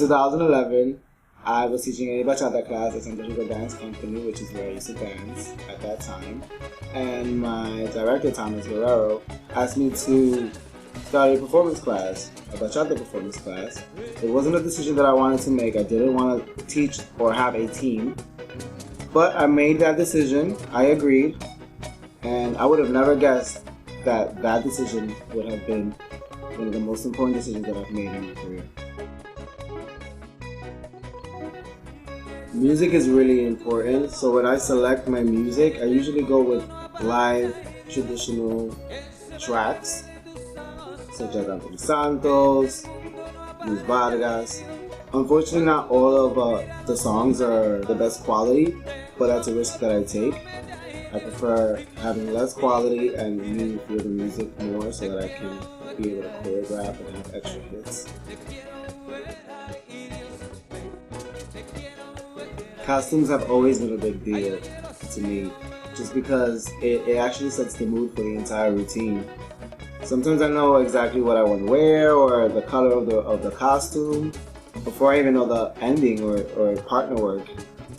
2011, I was teaching a bachata class at Untitled Dance Company, which is where I used to dance at that time. And my director, Thomas Guerrero, asked me to start a performance class, a bachata performance class. It wasn't a decision that I wanted to make. I didn't want to teach or have a team. But I made that decision. I agreed. And I would have never guessed that that decision would have been one of the most important decisions that I've made in my career. Music is really important, so when I select my music, I usually go with live, traditional tracks, such as Anthony Santos, Luis Vargas. Unfortunately, not all of the songs are the best quality, but that's a risk that I take. I prefer having less quality and me feel the music more so that I can be able to choreograph and have extra hits. Costumes have always been a big deal to me, just because it actually sets the mood for the entire routine. Sometimes I know exactly what I want to wear or the color of the costume before I even know the ending or partner work.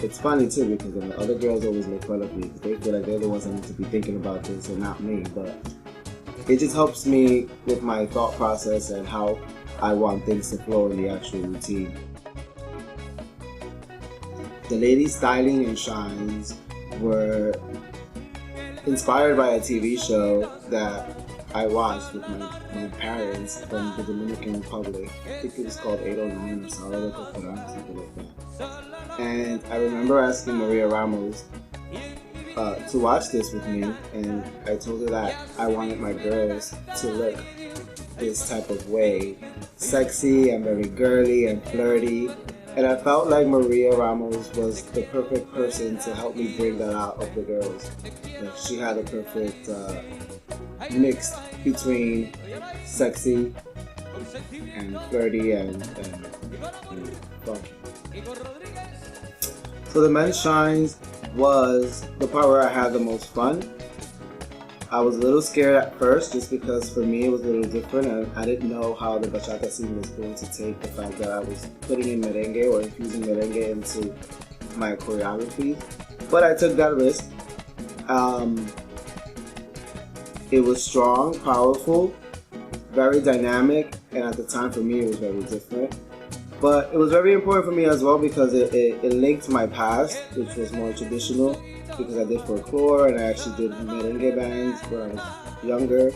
It's funny too because the other girls always make fun of me because they feel like they're the ones that need to be thinking about this and not me, but it just helps me with my thought process and how I want things to flow in the actual routine. The ladies' styling and shines were inspired by a TV show that I watched with my parents from the Dominican Republic. I think it was called 809 or something like that. And I remember asking Maria Ramos to watch this with me, and I told her that I wanted my girls to look this type of way. Sexy and very girly and flirty. And I felt like Maria Ramos was the perfect person to help me bring that out of the girls. She had a perfect mix between sexy and flirty and funky. So the men's shines was the part where I had the most fun. I was a little scared at first just because for me it was a little different and I didn't know how the bachata scene was going to take the fact that I was putting in merengue or infusing merengue into my choreography. But I took that risk. It was strong, powerful, very dynamic, and at the time for me it was very different. But it was very important for me as well because it linked my past, which was more traditional, because I did folklore and I actually did merengue bands when I was younger.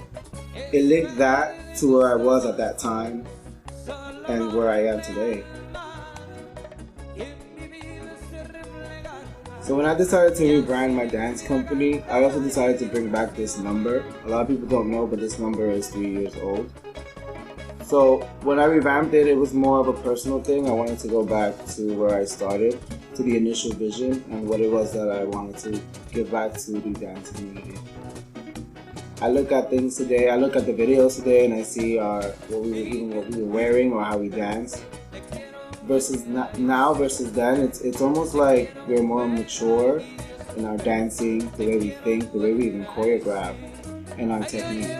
It linked that to where I was at that time and where I am today. So when I decided to rebrand my dance company, I also decided to bring back this number. A lot of people don't know, but this number is 3 years old. So when I revamped it, it was more of a personal thing. I wanted to go back to where I started, to the initial vision and what it was that I wanted to give back to the dance community. I look at things today, I look at the videos today and I see what we were wearing or how we dance. Versus now versus then, it's almost like we're more mature in our dancing, the way we think, the way we even choreograph, and our technique.